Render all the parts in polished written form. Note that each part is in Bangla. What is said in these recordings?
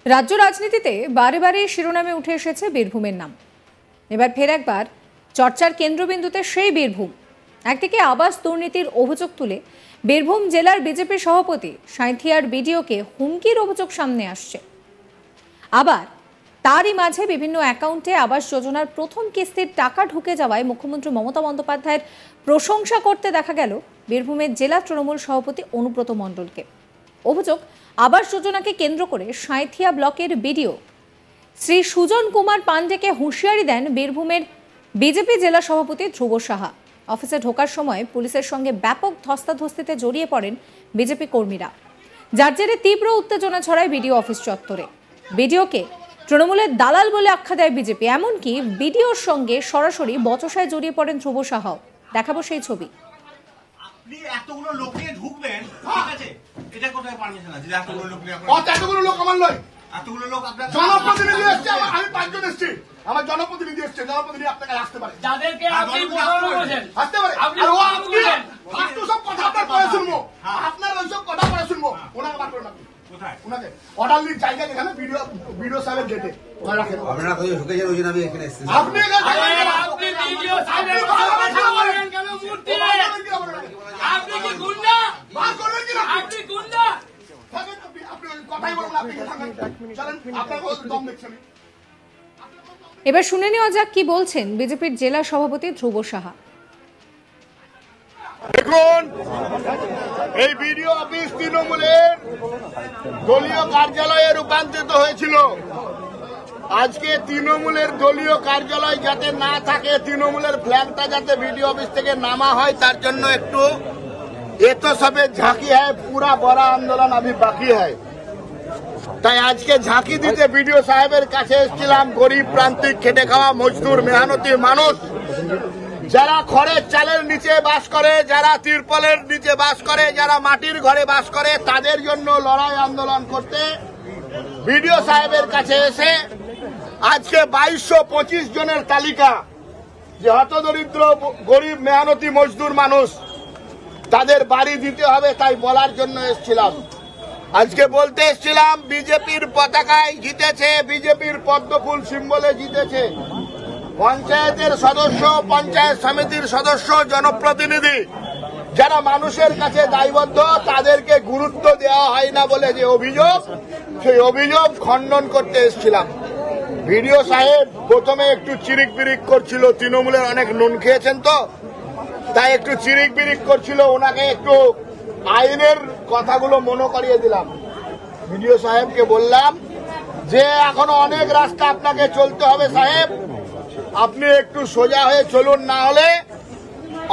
রাজ্য রাজনীতিতে বারে বারে শিরোনামে উঠে এসেছে বীরভূমের নাম। এবার ফের একবার চর্চার কেন্দ্রবিন্দুতে সেই বীরভূম। একদিকে আবাস দুর্নীতির অভিযোগ তুলে বীরভূম জেলার বিজেপি সভাপতি সাঁইথিয়ার বিডিওকে হুমকির অভিযোগ সামনে আসছে। আবার তারই মাঝে বিভিন্ন অ্যাকাউন্টে আবাস যোজনার প্রথম কিস্তির টাকা ঢুকে যাওয়ায় মুখ্যমন্ত্রী মমতা বন্দ্যোপাধ্যায়ের প্রশংসা করতে দেখা গেল বীরভূমের জেলা তৃণমূল সভাপতি অনুব্রত মণ্ডলকে। অভিযোগ, আবাস যোজনাকে কেন্দ্র করে সাঁইথিয়া ব্লকের বিডিও শ্রী সুজন কুমার পাণ্ডেকে হুঁশিয়ারি দেন বীরভূমের বিজেপি জেলা সভাপতি ধ্রুব সাহা। অফিসে ঢোকার সময় পুলিশের সঙ্গে ব্যাপক ধস্তাধস্তিতে জড়িয়ে পড়েন বিজেপি কর্মীরা, যার জেরে তীব্র উত্তেজনা ছড়ায় বিডিও অফিস চত্বরে। বিডিওকে তৃণমূলের দালাল বলে আখ্যা দেয় বিজেপি, এমনকি বিডিওর সঙ্গে সরাসরি বচসায় জড়িয়ে পড়েন ধ্রুব সাহাও। দেখাবো সেই ছবি। আপনি এতগুলো লোক নিয়ে ঢুকবেন, ঠিক আছে, এটা কোথায় পারমিশন আছে? এতগুলো লোক নিয়ে এতগুলো লোক আমার নয়, এতগুলো লোক আপনার জনপ্রতিনিধি এসছে, আমি 5 জন এসছি, আমার জনপ্রতিনিধি এসছে, জনপ্রতিনিধি আপনাকে আসতে পারে, যাদেরকে আপনি বসানো বলেন আসতে পারে। আর ও আপনি ফালতু সব কথা আপনার পরে শুনবো, আপনার ওইসব কথা পরে শুনবো। ওনাকে বার করুন আপনি কোথায়? ওনাকে অর্ডারলির জায়গা যেখানে ভিডিও সাহেবের গেটে ওখানে রাখেন। আপনারা কোথায় ঢুকেছেন? ওই জন্য আমি এখানে এসেছি। আপনি আপনি ভিডিও সাহেবের কথা বলেন কেন? মূর্তি আপনি কি গুন্ডা? বার করবেন কিনা? আপনি গুন্ডা? আপনি কথাই বলুন, আপনি চলেন, আপনার দম দেখছেন। এবার শুনে নেওয়া যাক কি বলছেন বিজেপির জেলা সভাপতি ধ্রুব সাহা। দেখুন, এই বিডিও অফিস তৃণমূলের দলীয় কার্যালয়ে রূপান্তরিত হয়েছিল। আজকে তৃণমূলের দলীয় কার্যালয় যাতে না থাকে, তৃণমূলের ফ্ল্যাগটা যাতে বিডিও অফিস থেকে নামা হয়, তার জন্য একটু এত সবে ঝাঁকি হয়, পুরা বড় আন্দোলন अभी বাকি হয়। তাই আজকে ঝাঁকি দিতে বিডিও সাহেবের কাছে এসেছিলাম। গরিব প্রান্তিক খেটে খাওয়া মজদুর মেহনতি মানুষ, যারা খড়ের চালের নিচে বাস করে, যারা তিরপলের নিচে বাস করে, যারা মাটির ঘরে বাস করে, তাদের জন্য লড়াই আন্দোলন করতে বিডিও সাহেবের কাছে এসে আজকে 2225 জনের তালিকা, যে হতদরিদ্র গরিব মেহনতি মজদুর মানুষ, তাদের বাড়ি দিতে হবে, তাই বলার জন্য এসেছিলাম। আজকে বলতে এসেছিলাম, বিজেপির পতাকায় জিতেছে, বিজেপির পদ্মফুল সিম্বলে জিতেছে। পঞ্চায়েতের সদস্য, পঞ্চায়েত সমিতির সদস্য, জনপ্রতিনিধি যারা মানুষের কাছে দায়বদ্ধ, তাদেরকে গুরুত্ব দেওয়া হয় না বলে যে অভিযোগ, সেই অভিযোগ খণ্ডন করতে এসেছিলাম। বিডিও সাহেব প্রথমে একটু চিরিক বিরিক করছিল, তৃণমূলের অনেক নুন খেয়েছেন তো, তাই একটু চিরিক বিরিক করছিল। ওনাকে একটু আইনের কথাগুলো মনে করিয়ে দিলাম। বিডিও সাহেবকে বললাম যে এখনো অনেক রাস্তা আপনাকে চলতে হবে সাহেব, আপনি একটু সোজা হয়ে চলুন, না হলে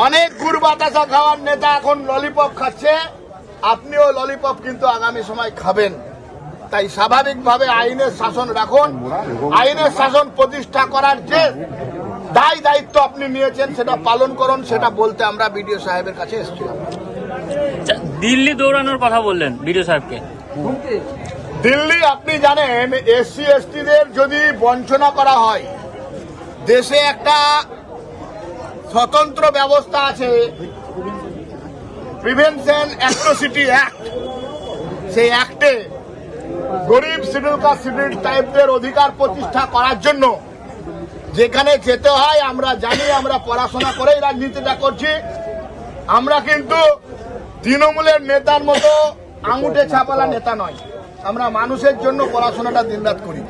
অনেক গুড় বাতাসা খাওয়ার নেতা এখন ললিপপ খাচ্ছে, আপনিও ললিপপ কিন্তু আগামী সময় খাবেন। তাই স্বাভাবিকভাবে আইনের শাসন রাখুন, আইনের শাসন প্রতিষ্ঠা করার যে দায়িত্ব আপনি নিয়েছেন সেটা পালন করুন, সেটা বলতে আমরা বিডিও সাহেবের কাছে এসেছিলাম। দিল্লি দৌড়ানোর কথা বললেন বিডিও সাহেবকে। দিল্লি, আপনি জানেন এসসি এসটিদের যদি বঞ্চনা করা হয়, দেশে একটা স্বতন্ত্র ব্যবস্থা আছে, প্রিভেনশন অ্যাট্রোসিটি অ্যাক্ট। সেই অ্যাক্টে গরিব শিডিউল কাস্ট শিডিউল টাইপদের অধিকার প্রতিষ্ঠা করার জন্য যেখানে যেতে হয়, আমরা জানি, আমরা পড়াশোনা করেই রাজনীতিটা করছি। আমরা কিন্তু তৃণমূলের নেতার মতো আঙুঠে ছাপালা নেতা নয়, আমরা মানুষের জন্য পড়াশোনাটা দিনরাত করি।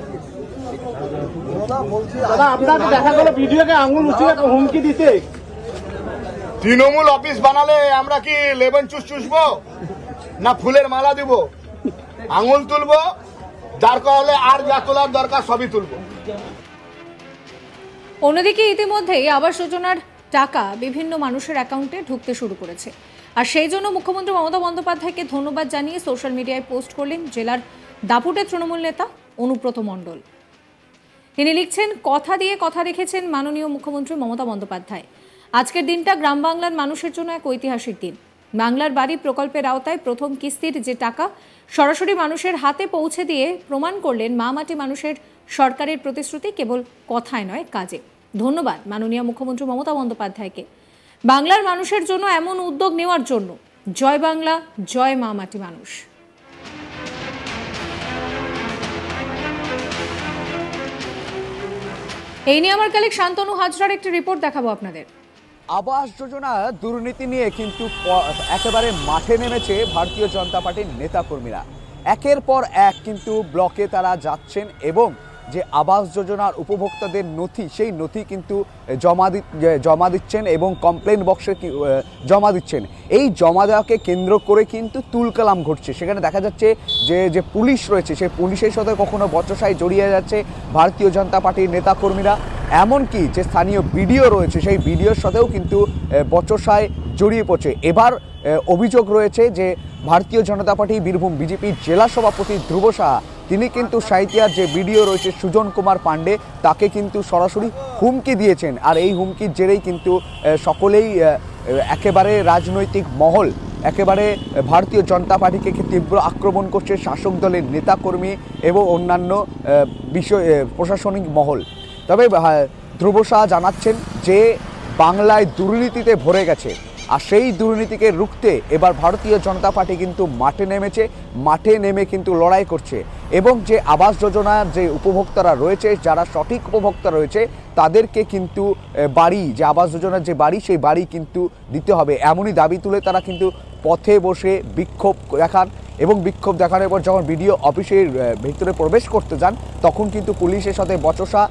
দাদা, আপনাকে দেখা গেল ভিডিওকে আঙুল উঁচিয়ে হুমকি দিতে। তৃণমূল অফিস বানালে আমরা কি লেবন চুষবো না ফুলের মালা দিব? আঙুল তুলবো, দরকার হলে আর যা তোলার দরকার সবই তুলবো। অন্যদিকে ইতিমধ্যেই আবাস যোজনার টাকা বিভিন্ন মানুষের অ্যাকাউন্টে ঢুকতে শুরু করেছে, আর সেই জন্য মুখ্যমন্ত্রী মমতা বন্দ্যোপাধ্যায়কে ধন্যবাদ জানিয়ে সোশ্যাল মিডিয়ায় পোস্ট করলেন জেলার দাপুটের তৃণমূল নেতা অনুব্রত মণ্ডল। তিনি লিখছেন, কথা দিয়ে কথা রেখেছেন মাননীয় মুখ্যমন্ত্রী মমতা বন্দ্যোপাধ্যায়। আজকের দিনটা গ্রাম বাংলার মানুষের জন্য এক ঐতিহাসিক দিন। বাংলার বাড়ি প্রকল্পের আওতায় প্রথম কিস্তির যে টাকা সরাসরি মানুষের হাতে পৌঁছে দিয়ে প্রমাণ করলেন মা মাটি মানুষের সরকারের প্রতিশ্রুতি কেবল কথায় নয়, কাজে। ধন্যবাদ মাননীয় মুখ্যমন্ত্রী মমতা বন্দ্যোপাধ্যায়কে বাংলার মানুষের জন্য এমন উদ্যোগ নেওয়ার জন্য। জয় বাংলা, জয় মা মাটি মানুষ। এই নিয়ে আমার কালেক শান্তনু হাজরার একটি রিপোর্ট দেখাবো আপনাদের। আবাস যোজনা দুর্নীতি নিয়ে কিন্তু একেবারে মাঠে নেমেছে ভারতীয় জনতা পার্টির নেতাকর্মীরা। একের পর এক কিন্তু ব্লকে তারা যাচ্ছেন এবং যে আবাস যোজনার উপভোক্তাদের নথি, সেই নথি কিন্তু জমা দিচ্ছেন এবং কমপ্লেন বক্সে জমা দিচ্ছেন। এই জমা দেওয়াকে কেন্দ্র করে কিন্তু তুলকালাম ঘটছে। সেখানে দেখা যাচ্ছে যে পুলিশ রয়েছে, সেই পুলিশের সাথে কখনো বচসায় জড়িয়ে যাচ্ছে ভারতীয় জনতা পার্টির নেতাকর্মীরা। এমনকি যে স্থানীয় বিডিও রয়েছে, সেই বিডিওর সাথেও কিন্তু বচসায় জড়িয়ে পড়ছে। এবার অভিযোগ রয়েছে যে ভারতীয় জনতা পার্টি বীরভূম বিজেপির জেলা সভাপতি ধ্রুব সাহা, তিনি কিন্তু সাঁইথিয়ার যে বিডিও রয়েছে সুজন কুমার পাণ্ডে, তাকে কিন্তু সরাসরি হুমকি দিয়েছেন। আর এই হুমকির জেরেই কিন্তু সকলেই একেবারে রাজনৈতিক মহল একেবারে ভারতীয় জনতা পার্টিকে তীব্র আক্রমণ করছে, শাসক দলের নেতাকর্মী এবং অন্যান্য প্রশাসনিক মহল। তবে ধ্রুব সাহা জানাচ্ছেন যে বাংলায় দুর্নীতিতে ভরে গেছে, আর সেই দুর্নীতিকে রুখতে এবার ভারতীয় জনতা পার্টি কিন্তু মাঠে নেমে কিন্তু লড়াই করছে। এবং যে আবাস যোজনার যে উপভোক্তারা রয়েছে, যারা সঠিক উপভোক্তা রয়েছে, তাদেরকে কিন্তু বাড়ি, যে আবাস যোজনার যে বাড়ি, সেই বাড়ি কিন্তু দিতে হবে, এমনই দাবি তুলে তারা কিন্তু পথে বসে বিক্ষোভ দেখান। এবং বিক্ষোভ দেখানোর পর যখন বিডিও অফিসের ভিতরে প্রবেশ করতে যান, তখন কিন্তু পুলিশের সাথে বচসা,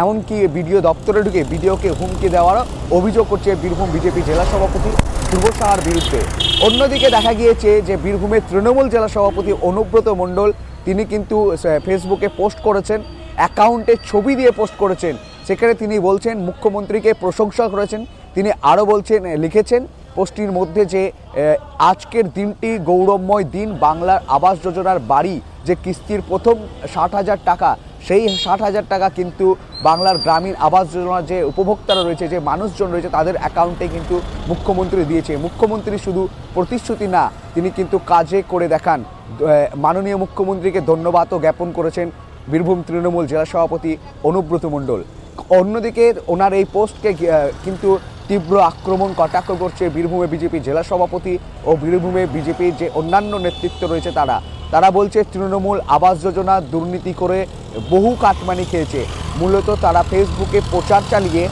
এমনকি বিডিও দপ্তরে ঢুকে বিডিওকে হুমকি দেওয়ার অভিযোগ করছে বীরভূম বিজেপি জেলা সভাপতি ধ্রুব সাহার বিরুদ্ধে। অন্যদিকে দেখা গিয়েছে যে বীরভূমের তৃণমূল জেলা সভাপতি অনুব্রত মণ্ডল, তিনি কিন্তু ফেসবুকে পোস্ট করেছেন, অ্যাকাউন্টে ছবি দিয়ে পোস্ট করেছেন। সেখানে তিনি বলছেন, মুখ্যমন্ত্রীকে প্রশংসা করেছেন। তিনি আরও লিখেছেন পোস্টটির মধ্যে যে আজকের দিনটি গৌরবময় দিন, বাংলার আবাস যোজনার বাড়ি যে কিস্তির প্রথম 60,000 টাকা, সেই 60,000 টাকা কিন্তু বাংলার গ্রামীণ আবাস যোজনার যে উপভোক্তারা রয়েছে, যে মানুষজন রয়েছে, তাদের অ্যাকাউন্টে কিন্তু মুখ্যমন্ত্রী দিয়েছে। মুখ্যমন্ত্রী শুধু প্রতিশ্রুতি না, তিনি কিন্তু কাজে করে দেখান। মাননীয় মুখ্যমন্ত্রীকে ধন্যবাদও জ্ঞাপন করেছেন বীরভূম তৃণমূল জেলা সভাপতি অনুব্রত মণ্ডল। অন্যদিকে ওনার এই পোস্টকে কিন্তু তীব্র আক্রমণ কটাক্ষ করছে বীরভূমে বিজেপি জেলা সভাপতি ও বীরভূমে বিজেপির যে অন্যান্য নেতৃত্ব রয়েছে তারা বলছে তৃণমূল আবাস যোজনা দুর্নীতি করে বহু কাটমানি খেয়েছে। মূলত তারা ফেসবুকে প্রচার চালিয়ে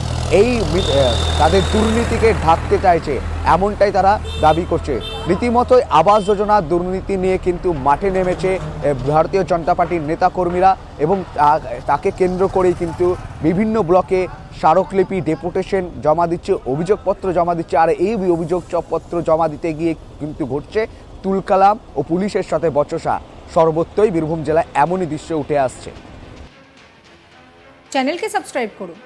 এই তাদের দুর্নীতিকে ঢাকতে চাইছে, এমনটাই তারা দাবি করছে। রীতিমতোই আবাস যোজনা দুর্নীতি নিয়ে কিন্তু মাঠে নেমেছে ভারতীয় জনতা পার্টির নেতাকর্মীরা এবং তাকে কেন্দ্র করেই কিন্তু বিভিন্ন ব্লকে স্মারকলিপি, ডেপুটেশন জমা দিচ্ছে, অভিযোগপত্র জমা দিচ্ছে। আর এই অভিযোগপত্র জমা দিতে গিয়ে কিন্তু ঘটছে তুলকালাম ও পুলিশের সাথে বচসা। সর্বত্রই বীরভূম জেলায় এমনই দৃশ্য উঠে আসছে। চ্যানেলকে সাবস্ক্রাইব করুন।